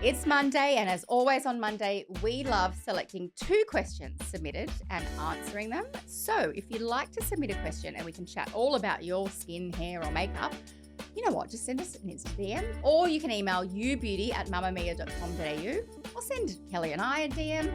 It's Monday, and as always on Monday, we love selecting 2 questions submitted and answering them. So if you'd like to submit a question and we can chat all about your skin, hair or makeup, you know what, just send us an Insta DM, or you can email youbeauty@mamamia.com.au, or send Kelly and I a DM.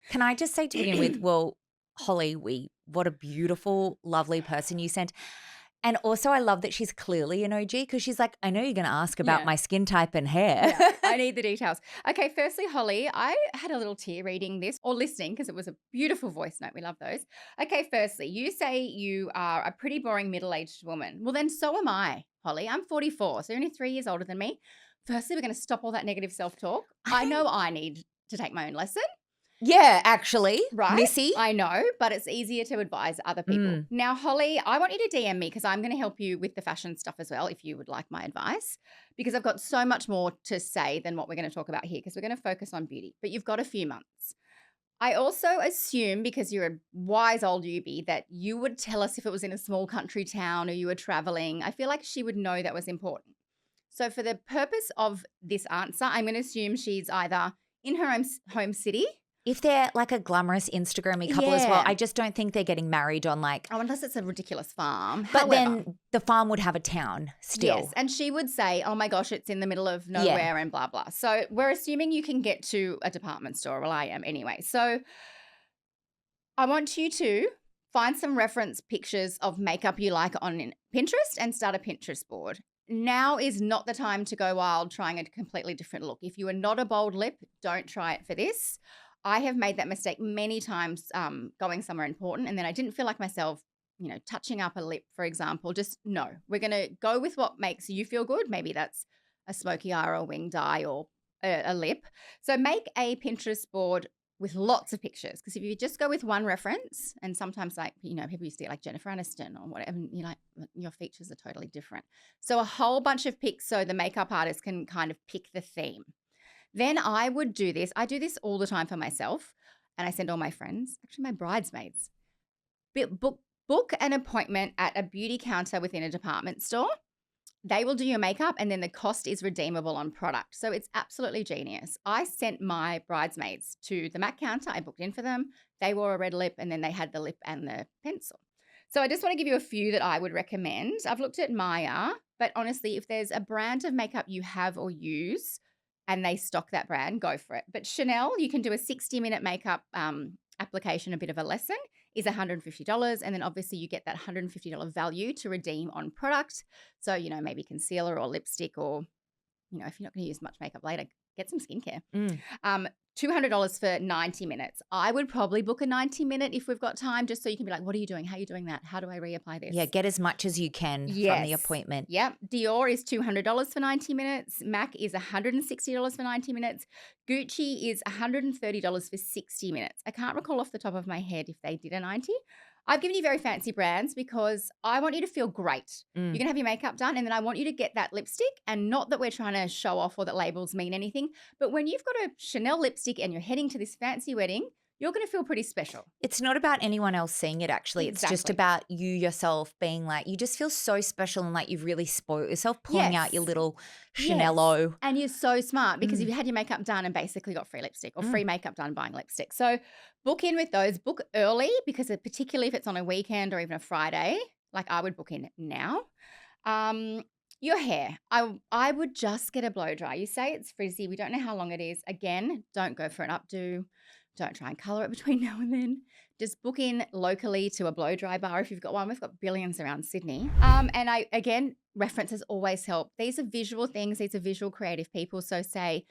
Can I just say to begin with, well, Holly, what a beautiful, lovely person you sent. And also I love that she's clearly an OG because she's like, I know you're going to ask about my skin type and hair. Yeah, I need the details. Okay, firstly, Holly, I had a little tear reading this or listening because it was a beautiful voice note. We love those. Okay, firstly, you say you are a pretty boring middle-aged woman. Well, then so am I, Holly. I'm 44, so you're only 3 years older than me. Firstly, we're going to stop all that negative self-talk. I know I need to take my own lesson. Yeah, actually. Right? Missy. I know, but it's easier to advise other people. Now, Holly, I want you to DM me because I'm going to help you with the fashion stuff as well if you would like my advice, because I've got so much more to say than what we're going to talk about here because we're going to focus on beauty, but you've got a few months. I also assume, because you're a wise old Yubi, that you would tell us if it was in a small country town or you were traveling. I feel like she would know that was important. So for the purpose of this answer, I'm going to assume she's either in her own home city. If they're like a glamorous Instagram-y couple as well, Yeah. I just don't think they're getting married on like Oh, unless it's a ridiculous farm. But However, then the farm would have a town still. yes, and she would say, oh my gosh, it's in the middle of nowhere and blah, blah. So we're assuming you can get to a department store. Well, I am anyway. So I want you to find some reference pictures of makeup you like on Pinterest and start a Pinterest board. Now is not the time to go wild trying a completely different look. If you are not a bold lip, don't try it for this. I have made that mistake many times going somewhere important, and then I didn't feel like myself, touching up a lip, for example. Just no, we're going to go with what makes you feel good. Maybe that's a smoky eye or a winged eye or a lip. So make a Pinterest board with lots of pictures, because if you just go with one reference, and sometimes people used to get like Jennifer Aniston or whatever, your features are totally different. So a whole bunch of pics so the makeup artist can kind of pick the theme. Then I would do this. I do this all the time for myself, and I send all my friends, actually my bridesmaids, book an appointment at a beauty counter within a department store. They will do your makeup, and then the cost is redeemable on product. So it's absolutely genius. I sent my bridesmaids to the MAC counter. I booked in for them. They wore a red lip, and then they had the lip and the pencil. So I just want to give you a few that I would recommend. I've looked at Maya, but honestly, if there's a brand of makeup you have or use and they stock that brand, go for it. But Chanel, you can do a 60-minute makeup application, a bit of a lesson, is $150. And then obviously you get that $150 value to redeem on product. So, maybe concealer or lipstick, or, if you're not going to use much makeup later, get some skincare. $200 for 90 minutes. I would probably book a 90-minute if we've got time, just so you can be like, what are you doing? How are you doing that? How do I reapply this? Yeah, get as much as you can from the appointment. Yep. Dior is $200 for 90 minutes. MAC is $160 for 90 minutes. Gucci is $130 for 60 minutes. I can't recall off the top of my head if they did a 90. I've given you very fancy brands because I want you to feel great. You're going to have your makeup done, and then I want you to get that lipstick, and not that we're trying to show off or that labels mean anything, but when you've got a Chanel lipstick and you're heading to this fancy wedding, you're going to feel pretty special. It's not about anyone else seeing it, actually. Exactly. It's just about you yourself being like, you just feel so special and like you've really spoiled yourself, pulling out your little Chanel-o. And you're so smart because you've had your makeup done and basically got free lipstick or free makeup done buying lipstick. So book in with those. Book early because particularly if it's on a weekend or even a Friday, like I would book in now. Your hair. I would just get a blow dry. You say it's frizzy. We don't know how long it is. Again, don't go for an updo. Don't try and colour it between now and then. Just book in locally to a blow dry bar if you've got one. We've got billions around Sydney. Again, references always help. These are visual things. These are visual creative people. So say,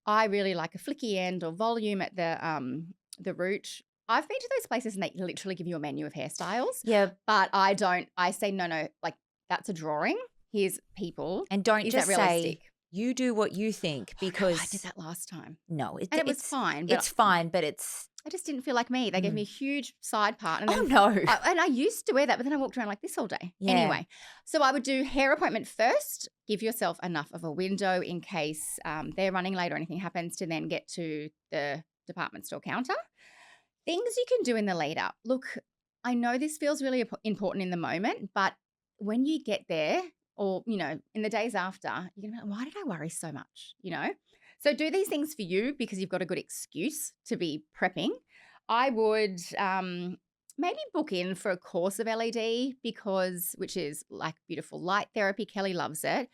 I really like a flicky end or volume at the root. I've been to those places and they literally give you a menu of hairstyles. Yeah. But I don't. I say, no, like that's a drawing. Here's people. And don't Is just that realistic? say you do what you think because I did that last time. No, And it was fine. But It's fine, but it's I just didn't feel like me. They gave me a huge side part. And then, no. and I used to wear that, but then I walked around like this all day. Yeah. Anyway, so I would do hair appointment first. Give yourself enough of a window in case they're running late or anything happens to then get to the department store counter. Things you can do in the lead up. Look, I know this feels really important in the moment, but when you get there or, in the days after, you're going to be like, why did I worry so much, So do these things for you because you've got a good excuse to be prepping. I would maybe book in for a course of LED which is like beautiful light therapy. Kelly loves it.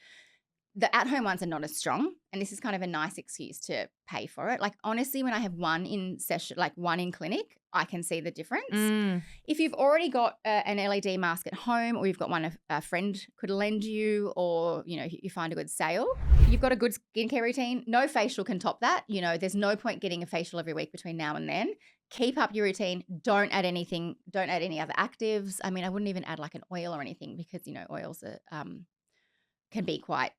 The at-home ones are not as strong, and this is kind of a nice excuse to pay for it. Like honestly, when I have one in session, like one in clinic, I can see the difference. If you've already got an LED mask at home, or you've got one a friend could lend you, or you find a good sale, you've got a good skincare routine. No facial can top that. There's no point getting a facial every week between now and then. Keep up your routine. Don't add anything. Don't add any other actives. I mean, I wouldn't even add like an oil or anything because oils are, can be quite.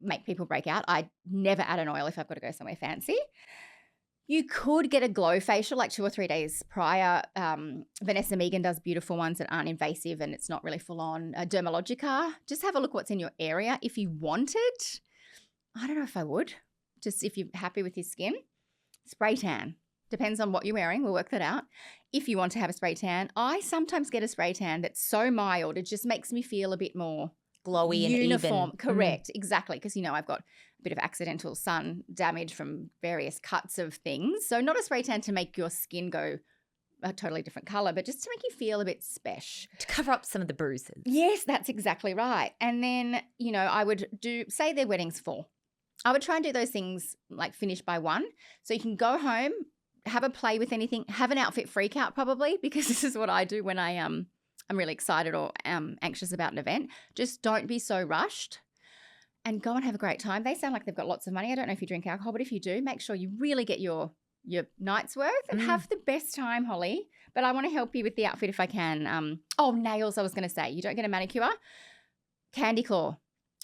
Make people break out. I never add an oil if I've got to go somewhere fancy. You could get a glow facial like 2 or 3 days prior. Vanessa Megan does beautiful ones that aren't invasive and it's not really full on. Dermalogica. Just have a look what's in your area. If you wanted, I don't know if I would. Just if you're happy with your skin. Spray tan. Depends on what you're wearing. We'll work that out. If you want to have a spray tan, I sometimes get a spray tan that's so mild. It just makes me feel a bit more glowy and uniform. even. Correct. Exactly. Because, I've got a bit of accidental sun damage from various cuts of things. So not a spray tan to make your skin go a totally different color, but just to make you feel a bit special. To cover up some of the bruises. Yes, that's exactly right. And then, I would say their wedding's 4. I would try and do those things like finish by 1. So you can go home, have a play with anything, have an outfit freak out probably, because this is what I do when I'm really excited or anxious about an event. Just don't be so rushed and go and have a great time. They sound like they've got lots of money. I don't know if you drink alcohol, but if you do, make sure you really get your night's worth and have the best time, Holly. But I want to help you with the outfit if I can. Nails, I was going to say. You don't get a manicure. Candy Claw.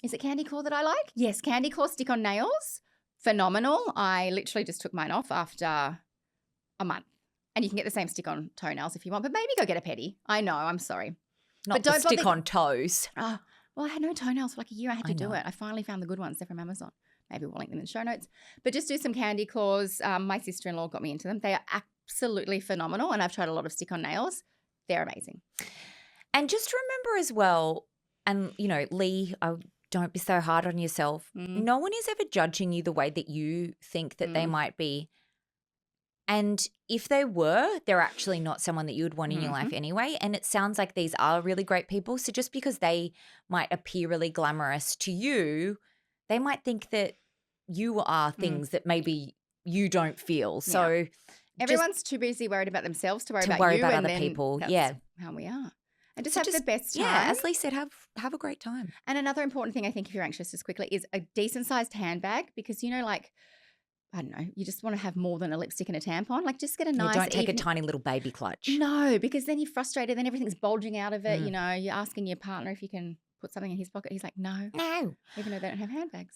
Is it Candy Claw that I like? Yes, Candy Claw stick-on nails. Phenomenal. I literally just took mine off after a month. And you can get the same stick-on toenails if you want, but maybe go get a pedi. I know, I'm sorry. Not the stick-on toes. Well, I had no toenails for like a year. I had to do it. I finally found the good ones. They're from Amazon. Maybe we'll link them in the show notes. But just do some Candy Claws. My sister-in-law got me into them. They are absolutely phenomenal, and I've tried a lot of stick-on nails. They're amazing. And just remember as well, and, Leigh, don't be so hard on yourself. No one is ever judging you the way that you think that they might be. And if they were, they're actually not someone that you would want in your life anyway. And it sounds like these are really great people. So just because they might appear really glamorous to you, they might think that you are things that maybe you don't feel. So everyone's too busy worried about themselves to worry about you other people. That's how we are. And just have the best time. Yeah, as Leigh said, have a great time. And another important thing I think if you're anxious just quickly is a decent sized handbag because, I don't know, you just want to have more than a lipstick and a tampon. Like just get a Yeah, nice don't take a even. tiny little baby clutch. No, because then you're frustrated, then everything's bulging out of it. You know, you're asking your partner if you can put something in his pocket. He's like, no, No. even though they don't have handbags.